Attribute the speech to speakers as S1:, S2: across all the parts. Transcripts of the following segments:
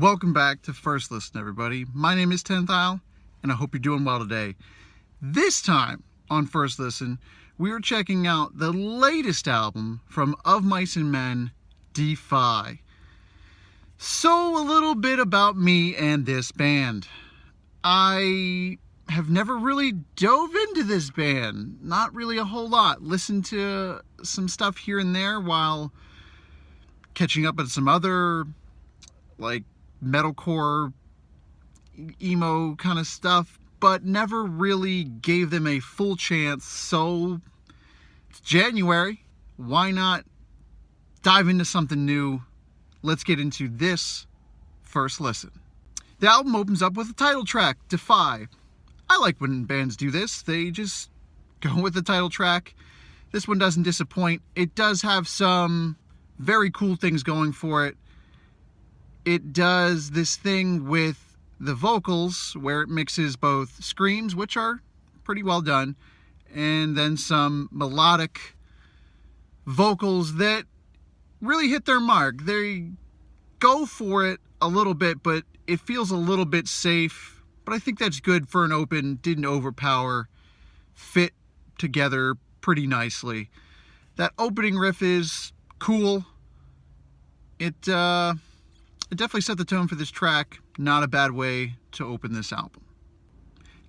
S1: Welcome back to First Listen, everybody. My name is 10th Isle, and I hope you're doing well today. This time on First Listen, we are checking out the latest album from Of Mice and Men, Defy. So, a little bit about me and this band. I have never really dove into this band. Not really a whole lot. Listened to some stuff here and there while catching up on some other, like, metalcore, emo kind of stuff, but never really gave them a full chance. So it's January. Why not dive into something new? Let's get into this First Listen. The album opens up with the title track, Defy. I like when bands do this. They just go with the title track. This one doesn't disappoint. It does have some very cool things going for it. It does this thing with the vocals where it mixes both screams, which are pretty well done, and then some melodic vocals that really hit their mark. They go for it a little bit, but it feels a little bit safe. But I think that's good for an open, didn't overpower, fit together pretty nicely. That opening riff is cool. It definitely set the tone for this track. Not a bad way to open this album.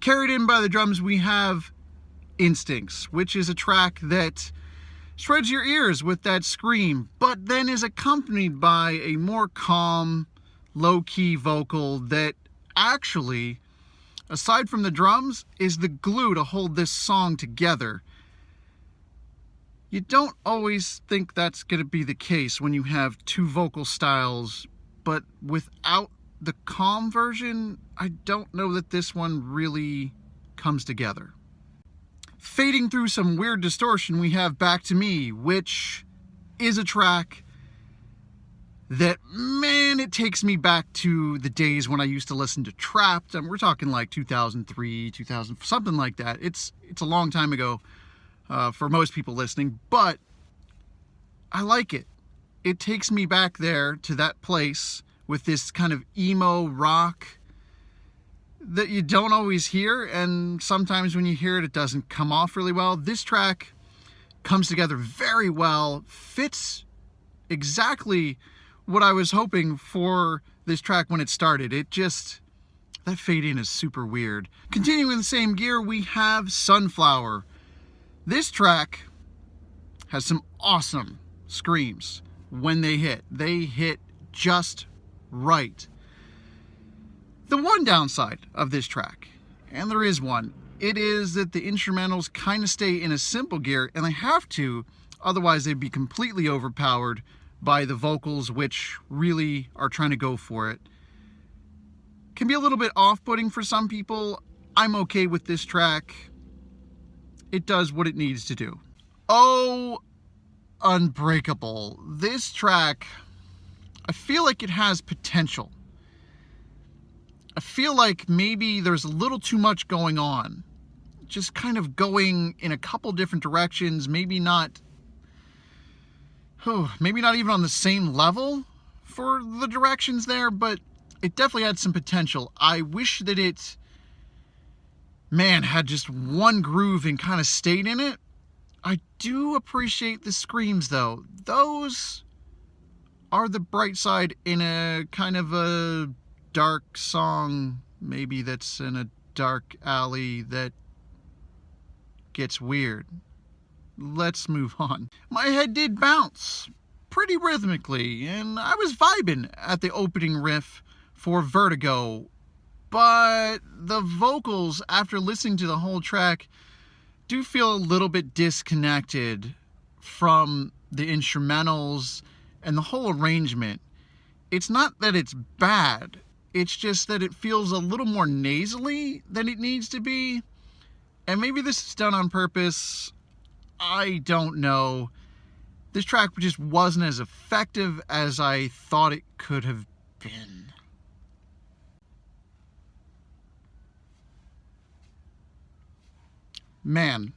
S1: Carried in by the drums, we have Instincts, which is a track that shreds your ears with that scream, but then is accompanied by a more calm, low-key vocal that actually, aside from the drums, is the glue to hold this song together. You don't always think that's going to be the case when you have two vocal styles, but without the calm version, I don't know that this one really comes together. Fading through some weird distortion, we have Back to Me, which is a track that, man, it takes me back to the days when I used to listen to Trapped. And we're talking like 2003, 2000, something like that. It's a long time ago for most people listening, but I like it. It takes me back there to that place with this kind of emo rock that you don't always hear, and sometimes when you hear it, it doesn't come off really well. This track comes together very well, fits exactly what I was hoping for this track when it started. It just, that fade in is super weird. Continuing in the same gear, we have Sunflower. This track has some awesome screams. When they hit just right. The one downside of this track, and there is one, it is that the instrumentals kind of stay in a simple gear, and they have to, otherwise they'd be completely overpowered by the vocals, which really are trying to go for it. Can be a little bit off-putting for some people. I'm okay with this track. It does what it needs to do. Oh, Unbreakable. This track, I feel like it has potential. I feel like maybe there's a little too much going on. Just kind of going in a couple different directions, maybe not even on the same level for the directions there, but it definitely had some potential. I wish that it, had just one groove and kind of stayed in it. I do appreciate the screams, though. Those are the bright side in a kind of a dark song, maybe that's in a dark alley that gets weird. Let's move on. My head did bounce pretty rhythmically, and I was vibing at the opening riff for Vertigo, but the vocals, after listening to the whole track, do feel a little bit disconnected from the instrumentals and the whole arrangement. It's not that it's bad, it's just that it feels a little more nasally than it needs to be. And maybe this is done on purpose. I don't know. This track just wasn't as effective as I thought it could have been. Man.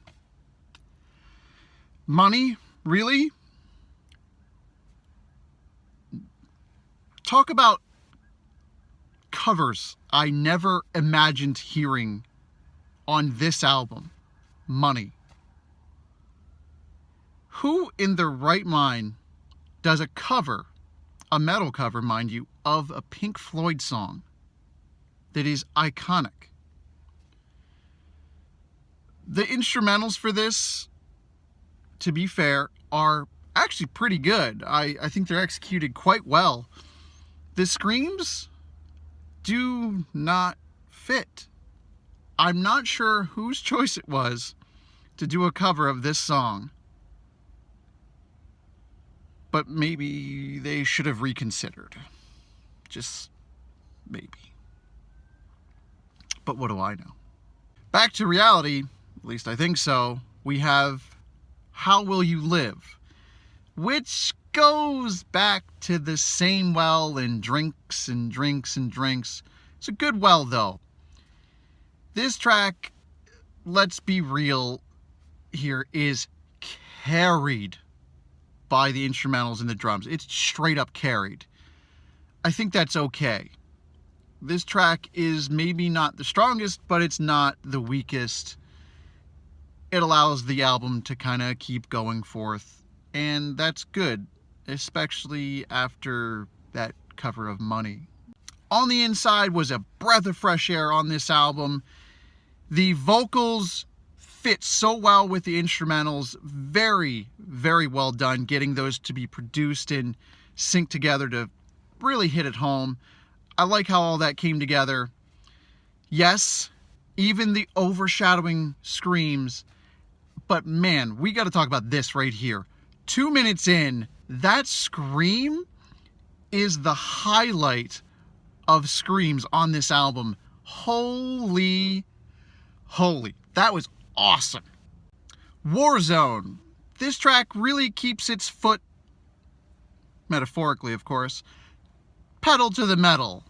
S1: Money? Really? Talk about covers I never imagined hearing on this album. Money. Who in their right mind does a cover, a metal cover, mind you, of a Pink Floyd song that is iconic? The instrumentals for this, to be fair, are actually pretty good. I think they're executed quite well. The screams do not fit. I'm not sure whose choice it was to do a cover of this song, but maybe they should have reconsidered. Just maybe. But what do I know? Back to reality, at least I think so. We have How Will You Live, which goes back to the same well and drinks and drinks and drinks. It's a good well, though. This track, let's be real here, is carried by the instrumentals and the drums. It's straight up carried. I think that's okay. This track is maybe not the strongest, but it's not the weakest. It allows the album to kind of keep going forth, and that's good, especially after that cover of Money. On the Inside was a breath of fresh air on this album. The vocals fit so well with the instrumentals. Very, very well done getting those to be produced and synced together to really hit it home. I like how all that came together. Yes, even the overshadowing screams. But man, we got to talk about this right here. 2 minutes in, that scream is the highlight of screams on this album. Holy. That was awesome. Warzone. This track really keeps its foot, metaphorically of course, pedal to the metal,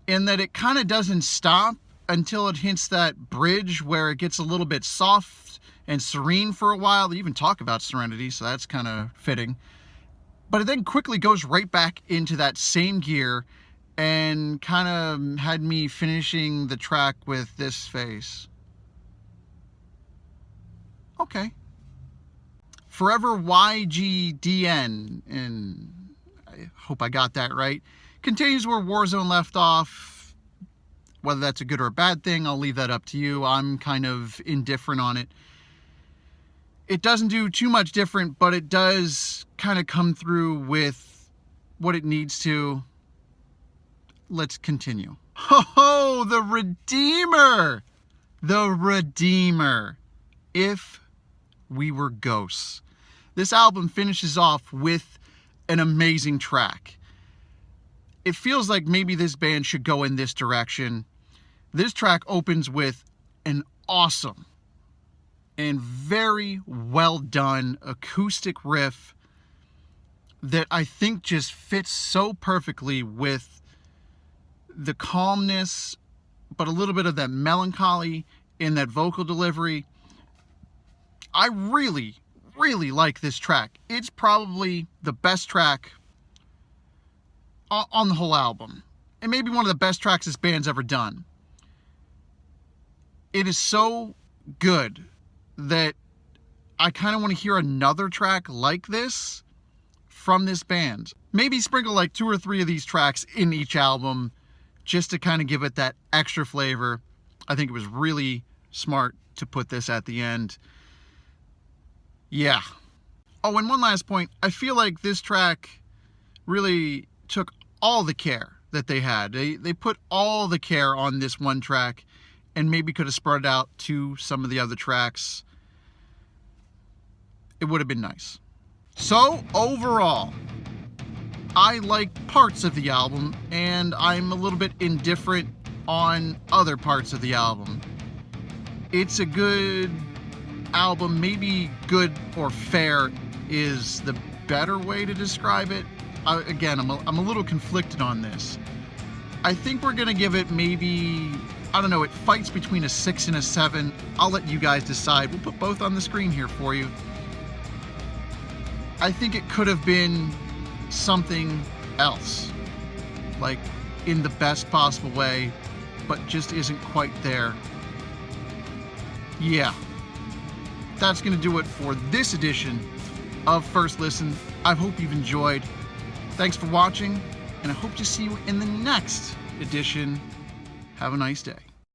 S1: in that it kind of doesn't stop until it hits that bridge where it gets a little bit soft and serene for a while. They even talk about serenity, so that's kind of fitting. But it then quickly goes right back into that same gear and kind of had me finishing the track with this face. Okay. Forever YGDN, and I hope I got that right, continues where Warzone left off. Whether that's a good or a bad thing, I'll leave that up to you. I'm kind of indifferent on it. It doesn't do too much different, but it does kind of come through with what it needs to. Let's continue. Oh, the Redeemer! The Redeemer. If We Were Ghosts. This album finishes off with an amazing track. It feels like maybe this band should go in this direction. This track opens with an awesome and very well done acoustic riff that I think just fits so perfectly with the calmness, but a little bit of that melancholy in that vocal delivery. I really, really like this track. It's probably the best track on the whole album, and maybe one of the best tracks this band's ever done. It is so good that I kind of want to hear another track like this from this band. Maybe sprinkle like 2 or 3 of these tracks in each album just to kind of give it that extra flavor. I think it was really smart to put this at the end. Yeah. Oh, and one last point. I feel like this track really took all the care that they had. They put all the care on this one track and maybe could have spread it out to some of the other tracks. It would have been nice. So, overall, I like parts of the album, and I'm a little bit indifferent on other parts of the album. It's a good album. Maybe good or fair is the better way to describe it. Again, I'm a little conflicted on this. I think we're going to give it maybe, I don't know, it fights between a 6 and a 7. I'll let you guys decide. We'll put both on the screen here for you. I think it could have been something else. Like in the best possible way, but just isn't quite there. Yeah, that's going to do it for this edition of First Listen. I hope you've enjoyed. Thanks for watching, and I hope to see you in the next edition. Have a nice day.